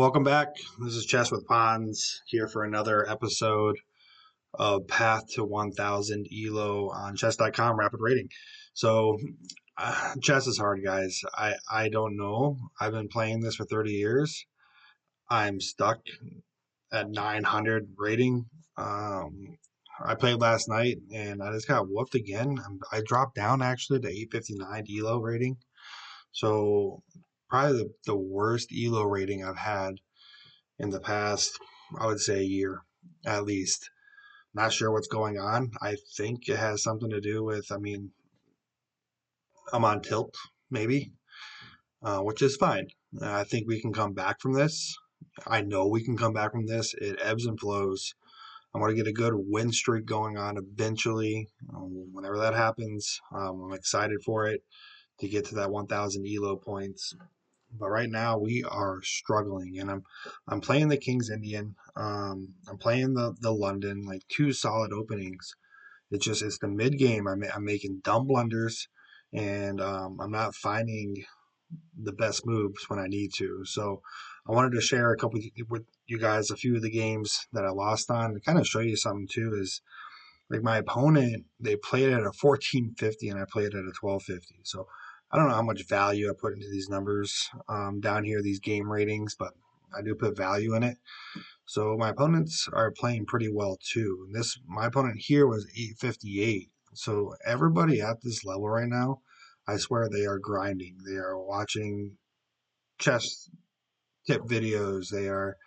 Welcome back. This is Chess with Pawns here for another episode of Path to 1000 ELO on chess.com rapid rating. So, chess is hard, guys. I don't know. I've been playing this for 30 years. I'm stuck at 900 rating. I played last night and I just got whooped again. I dropped down actually to 859 ELO rating. So, probably the worst ELO rating I've had in the past, I would say a year at least. Not sure what's going on. I think it has something to do with, I'm on tilt, maybe, which is fine. I think we can come back from this. I know we can come back from this. It ebbs and flows. I'm going to get a good win streak going on eventually. Whenever that happens, I'm excited for it to get to that 1,000 ELO points. But right now we are struggling, and I'm playing the King's Indian. I'm playing the London, like two solid openings. It's the mid game. I'm making dumb blunders, and I'm not finding the best moves when I need to. So I wanted to share a couple with you guys a few of the games that I lost on to kind of show you something too. Is like my opponent, they played at a 1450 and I played at a 1250. So I don't know how much value I put into these numbers down here, these game ratings, but I do put value in it. So my opponents are playing pretty well too. And my opponent here was 858. So everybody at this level right now, I swear they are grinding. They are watching chess tip videos. They are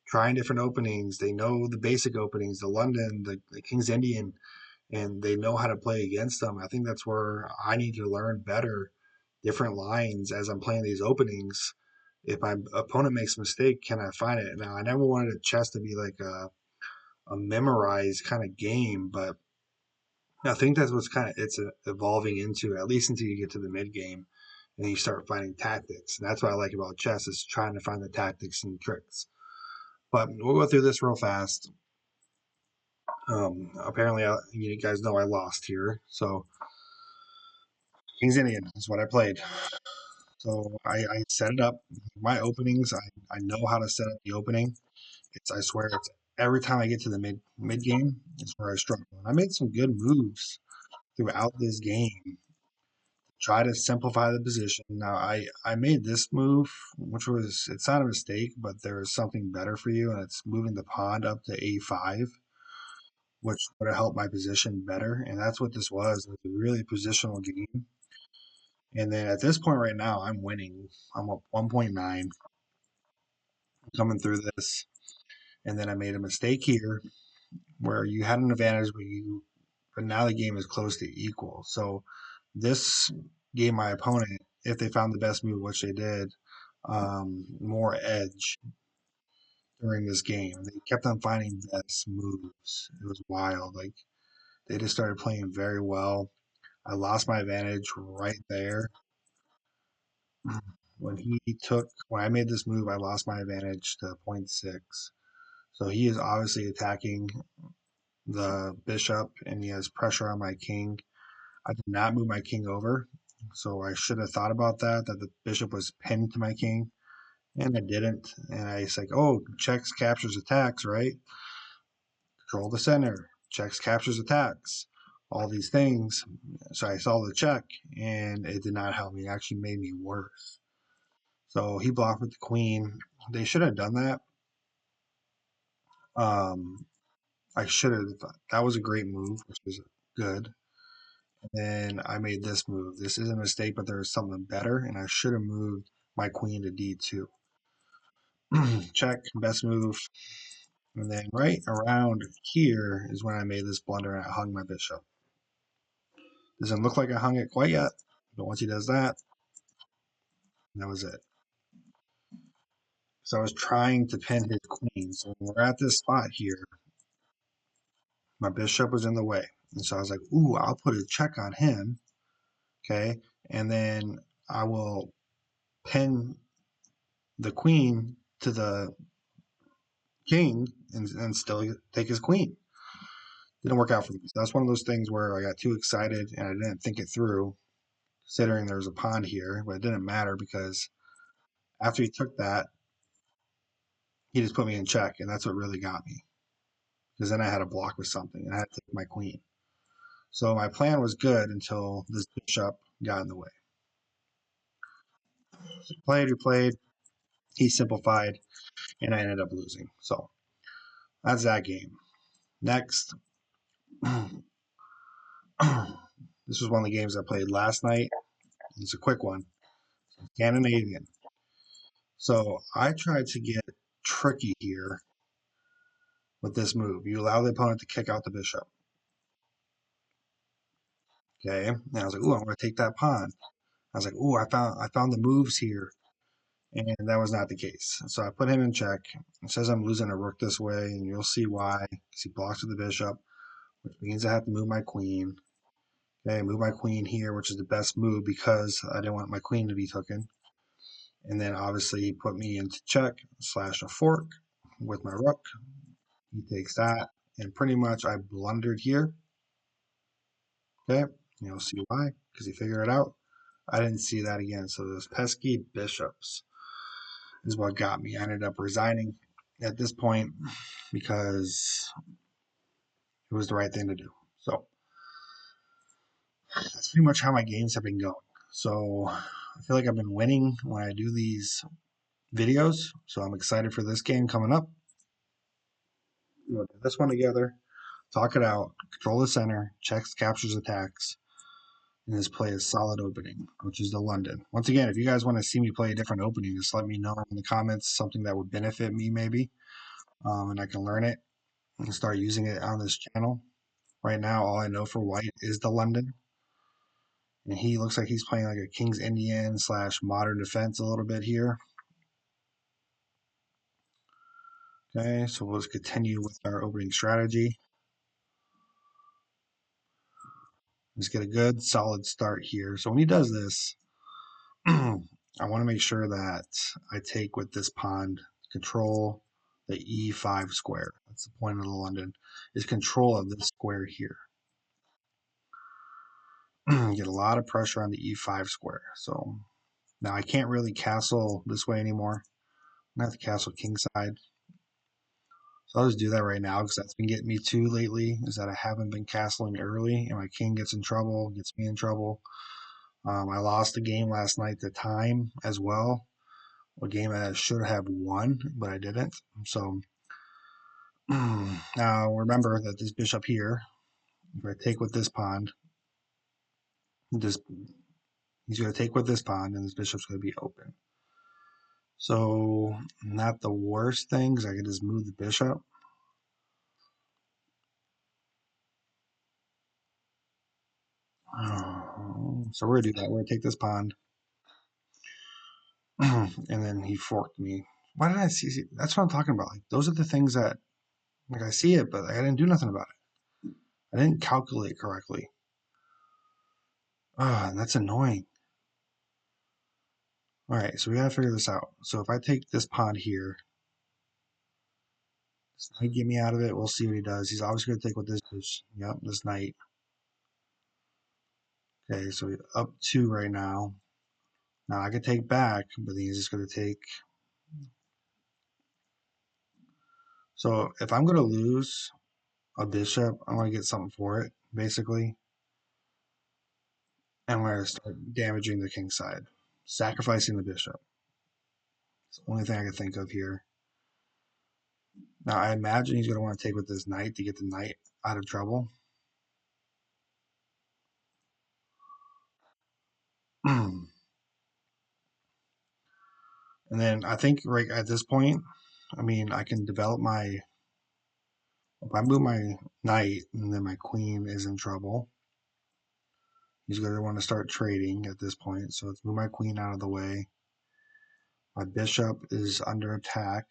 trying different openings. They know the basic openings, the London, the King's Indian, and they know how to play against them. I think that's where I need to learn better different lines as I'm playing these openings. If my opponent makes a mistake, can I find it? Now, I never wanted a chess to be like a memorized kind of game, but I think that's what's kind of it's evolving into, at least until you get to the mid game and you start finding tactics. And that's what I like about chess is trying to find the tactics and tricks. But we'll go through this real fast. Apparently, you guys know I lost here. So King's Indian is what I played. So I set it up. My openings, I know how to set up the opening. I swear it's every time I get to the mid game, it's where I struggle. And I made some good moves throughout this game. Try to simplify the position. Now I made this move, which was it's not a mistake, but there is something better for you, and it's moving the pawn up to a5, which would have helped my position better. And that's what this was. It was a really positional game. And then at this point right now, I'm winning. I'm up 1.9 coming through this. And then I made a mistake here where you had an advantage, but now the game is close to equal. So this gave my opponent, if they found the best move, which they did, more edge during this game. They kept on finding best moves. It was wild. Like they just started playing very well. I lost my advantage right there. When I made this move, I lost my advantage to point 0.6. So he is obviously attacking the bishop and he has pressure on my king. I did not move my king over, so I should have thought about that the bishop was pinned to my king, and I didn't. And I was like, oh, checks, captures, attacks, right? Control the center, checks, captures, attacks, all these things. So I saw the check, and it did not help me. It actually made me worse. So he blocked with the queen. They should have done that. Um, I should have. That was a great move, which was good. And then I made this move. This is a mistake, but there is something better, and I should have moved my queen to d2. Check, best move. And then right around here is when I made this blunder and I hung my bishop. Doesn't look like I hung it quite yet, but once he does that, that was it. So I was trying to pin his queen. So when we're at this spot here, my bishop was in the way. And so I was like, ooh, I'll put a check on him. Okay. And then I will pin the queen to the king and still take his queen. Didn't work out for me. So that's one of those things where I got too excited and I didn't think it through, considering there was a pawn here, but it didn't matter because after he took that, he just put me in check, and that's what really got me. Because then I had to block with something, and I had to take my queen. So my plan was good until this bishop got in the way. So we played, he simplified, and I ended up losing. So that's that game. Next, this was one of the games I played last night. It's a quick one. Scandinavian. So I tried to get tricky here with this move. You allow the opponent to kick out the bishop. Okay. And I was like, ooh, I'm going to take that pawn. I was like, ooh, I found the moves here. And that was not the case. So I put him in check. It says I'm losing a rook this way, and you'll see why. Because he blocks with the bishop, which means I have to move my queen. Okay, move my queen here, which is the best move because I didn't want my queen to be taken. And then obviously he put me into check / a fork with my rook. He takes that, and pretty much I blundered here. Okay, you'll see why, because he figured it out. I didn't see that again. So those pesky bishops is what got me. I ended up resigning at this point because it was the right thing to do. So that's pretty much how my games have been going. So I feel like I've been winning when I do these videos. So I'm excited for this game coming up. We'll do this one together, talk it out, control the center, checks, captures, attacks, and this play is solid opening, which is the London. Once again, if you guys want to see me play a different opening, just let me know in the comments something that would benefit me maybe, and I can learn it and start using it on this channel. Right now, all I know for white is the London. And he looks like he's playing like a King's Indian / modern defense a little bit here. Okay, so we'll just continue with our opening strategy. Let's get a good solid start here. So when he does this, I want to make sure that I take with this pawn control the E5 square. That's the point of the London, is control of this square here. Get a lot of pressure on the E5 square. So now I can't really castle this way anymore. I'm going to have to castle kingside. So I'll just do that right now because that's been getting me too lately, is that I haven't been castling early and my king gets in trouble, gets me in trouble. I lost a game last night to time as well, a game that I should have won, but I didn't. So now remember that this bishop here, if I take with this pawn, this he's going to take with this pawn, and this bishop's going to be open. So not the worst thing, because I can just move the bishop. So we're going to do that. We're going to take this pawn. And then he forked me. Why did I see? That's what I'm talking about. Like those are the things that, like I see it, but I didn't do nothing about it. I didn't calculate correctly. And that's annoying. All right, so we gotta figure this out. So if I take this pawn here, this might get me out of it. We'll see what he does. He's obviously gonna take what this is. Yep, this knight. Okay, so we're up 2 right now. Now I could take back, but he's just gonna take. So if I'm gonna lose a bishop, I'm gonna get something for it, basically. And I'm gonna start damaging the king side, sacrificing the bishop. It's the only thing I can think of here. Now I imagine he's gonna want to take with this knight to get the knight out of trouble. And then I think right at this point, I mean, I can develop my. If I move my knight and then my queen is in trouble, he's going to want to start trading at this point. So let's move my queen out of the way. My bishop is under attack.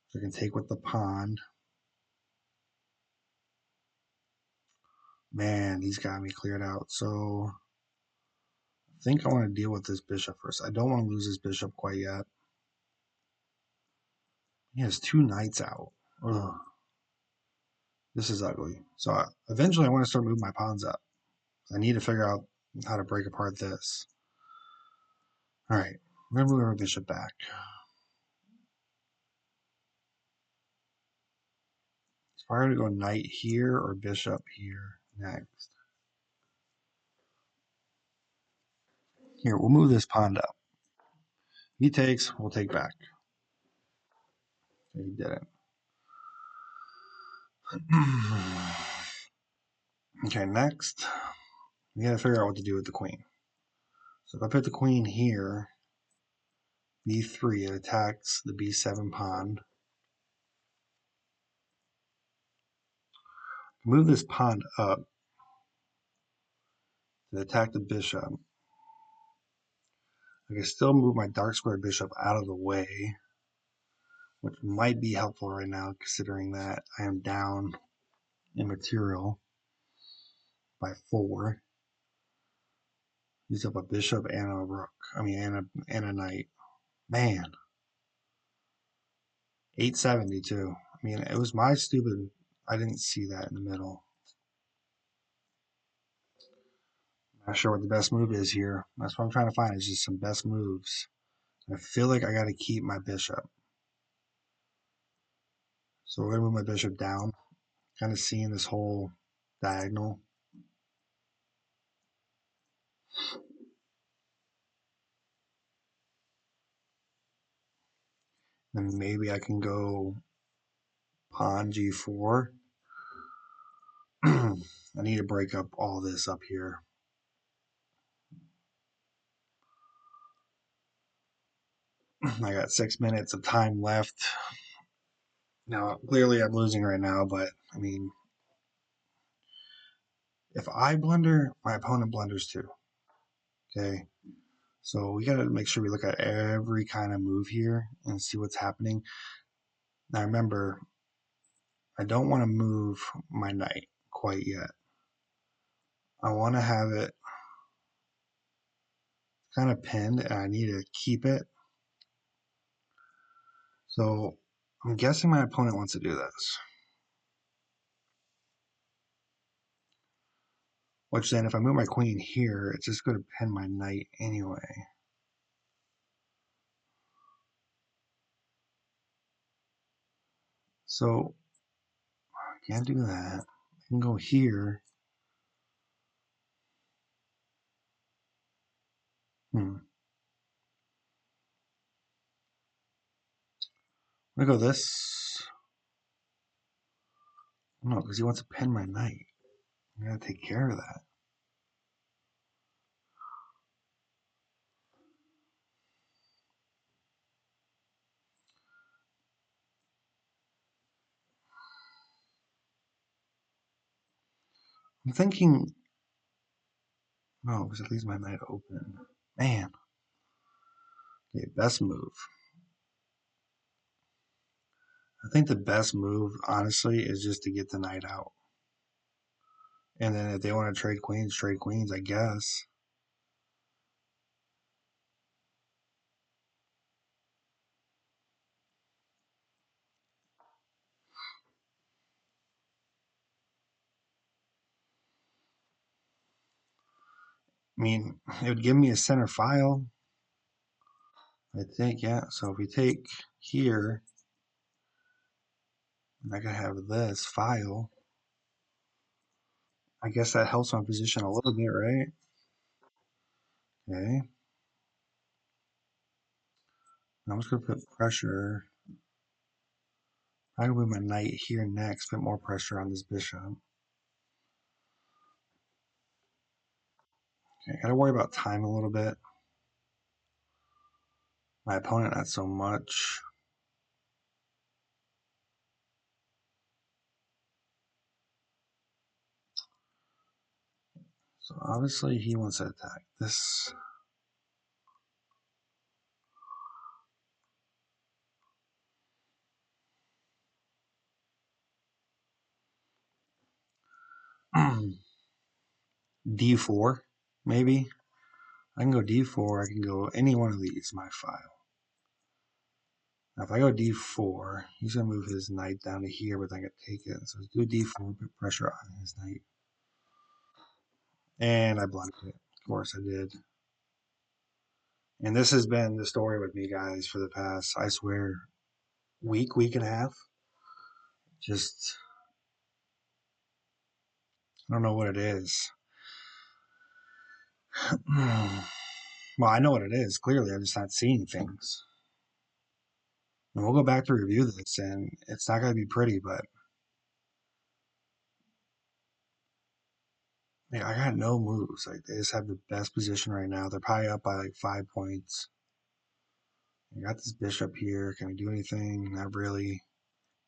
So I can take with the pawn. Man, he's got me cleared out. So I think I want to deal with this bishop first. I don't want to lose this bishop quite yet. He has 2 knights out. Ugh. This is ugly. So eventually I want to start moving my pawns up. I need to figure out how to break apart this. All right, we're going to move our bishop back. Probably to go knight here or bishop here next. Here, we'll move this pawn up. He takes, we'll take back. He didn't. Okay, next, we gotta figure out what to do with the queen. So if I put the queen here, b3, it attacks the b7 pawn. Move this pawn up to attack the bishop. I can still move my dark square bishop out of the way, which might be helpful right now, considering that I am down in material by 4. Use up a bishop and a rook. And a knight. Man. 872. I mean, it was my stupid. I didn't see that in the middle. Not sure what the best move is here. That's what I'm trying to find, is just some best moves. I feel like I got to keep my bishop. So we're going to move my bishop down. Kind of seeing this whole diagonal. Then maybe I can go pawn g4. I need to break up all this up here. I got 6 minutes of time left. Now, clearly I'm losing right now, but I mean, if I blunder, my opponent blunders too. Okay. So we got to make sure we look at every kind of move here and see what's happening. Now remember, I don't want to move my knight quite yet. I want to have it kind of pinned, and I need to keep it. So I'm guessing my opponent wants to do this. Which then, if I move my queen here, it's just going to pin my knight anyway. So I can't do that. I can go here. I'm gonna go this. No, because he wants to pin my knight. I gotta take care of that. I'm thinking, no, because it leaves my knight open. Man. Okay, best move. I think the best move, honestly, is just to get the knight out. And then if they want to trade queens, I guess. I mean, it would give me a center file. I think, yeah. So if we take here, I can have this file. I guess that helps my position a little bit, right? Okay. I'm just going to put pressure. I'm going to move my knight here next, put more pressure on this bishop. Okay, got to worry about time a little bit. My opponent, not so much. So obviously he wants to attack this. D4, maybe. I can go D4. I can go any one of these, my file. Now, if I go D4, he's going to move his knight down to here, but I can take it. So let's do D4, put pressure on his knight. And I blundered it. Of course I did. And this has been the story with me, guys, for the past, I swear, week and a half. Just I don't know what it is. Well, I know what it is. Clearly, I'm just not seeing things. And we'll go back to review this, and it's not going to be pretty, but yeah, I got no moves. Like they just have the best position right now. They're probably up by like 5 points. I got this bishop here. Can I do anything? Not really.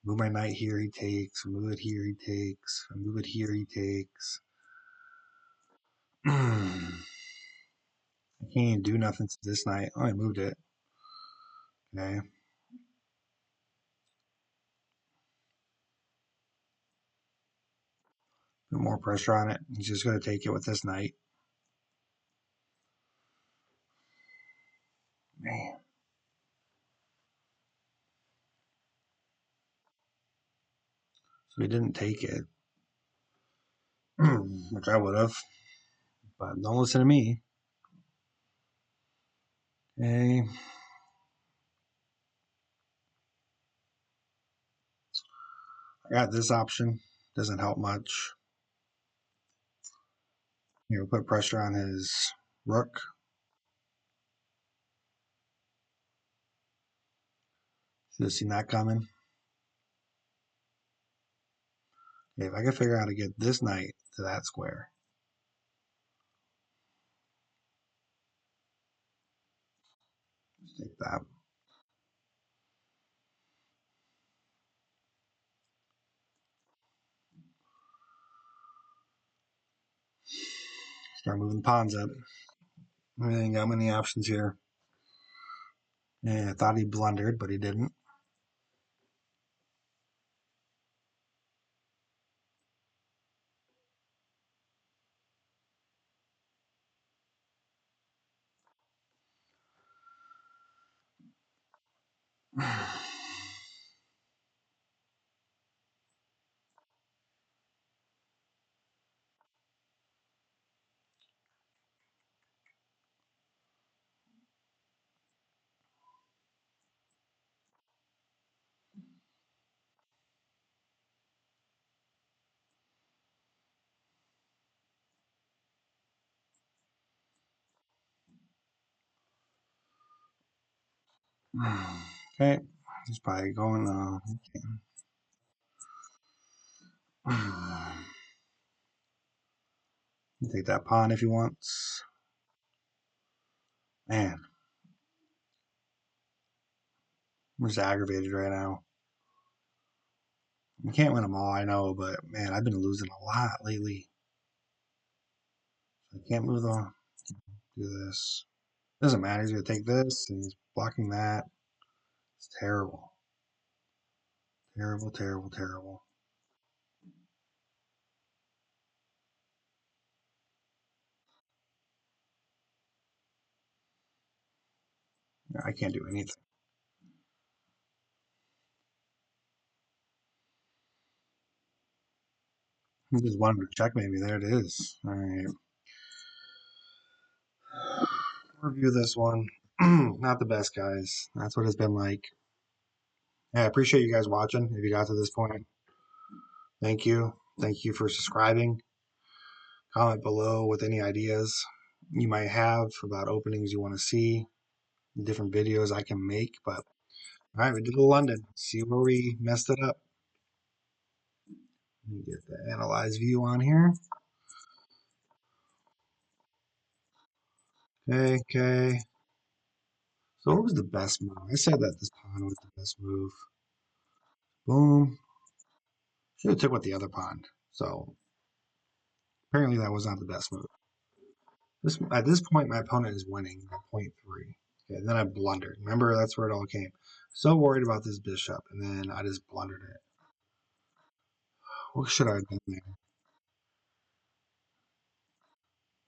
Move my knight here, he takes. Move it here, he takes. Move it here, he takes. I can't even do nothing to this knight. Oh, I moved it. Okay. Put more pressure on it. He's just going to take it with this knight. Man. So he didn't take it, which I would have. But don't listen to me. Okay. I got this option. Doesn't help much. Here, we'll put pressure on his rook. Should have seen that coming. Okay, if I can figure out how to get this knight to that square. Let's take that. Start moving the pawns up. I ain't got many options here. Yeah, I thought he blundered, but he didn't. Okay, he's probably going. Take that pawn if he wants. Man, I'm just aggravated right now. We can't win them all, I know, but man, I've been losing a lot lately. I can't move on. Do this. Doesn't matter. He's gonna take this, and he's blocking that. It's terrible. Terrible, terrible, terrible. I can't do anything. He just wanted to check maybe. There it is. All right. Review this one. Not the best, guys. That's what it's been like. Yeah, I appreciate you guys watching. If you got to this point, thank you. Thank you for subscribing. Comment below with any ideas you might have about openings you want to see, different videos I can make. But all right, we did the London. See where we messed it up. Let me get the analyze view on here. Okay, okay. So what was the best move? I said that this pawn was the best move. Boom. Should have took with the other pawn. So apparently that was not the best move. At this point, my opponent is winning by 0.3. Okay, then I blundered. Remember, that's where it all came. So worried about this bishop, and then I just blundered it. What should I have done there?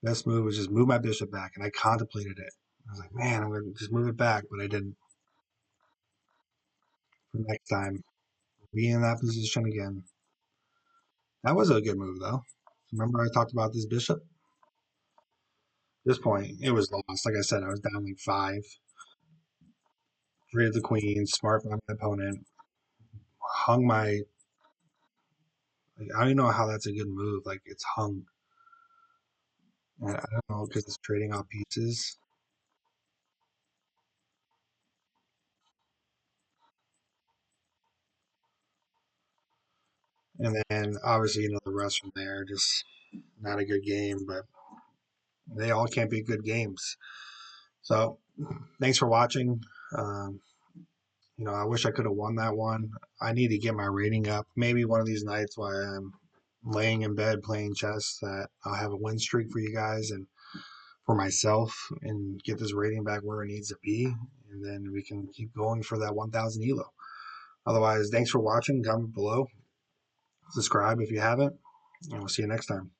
Best move was just move my bishop back, and I contemplated it. I was like, man, I'm going to just move it back, but I didn't. For next time, be in that position again. That was a good move, though. Remember I talked about this bishop? At this point, it was lost. Like I said, I was down like 5. Traded the queen, smart by my opponent, hung my Like, I don't even know how that's a good move. Like it's hung. I don't know because it's trading off pieces. And then obviously, the rest from there, just not a good game, but they all can't be good games. So thanks for watching. Um, I wish I could have won that one. I need to get my rating up. Maybe one of these nights while I'm laying in bed playing chess that I'll have a win streak for you guys and for myself and get this rating back where it needs to be. And then we can keep going for that 1,000 elo. Otherwise, thanks for watching. Comment below. Subscribe if you haven't. And we'll see you next time.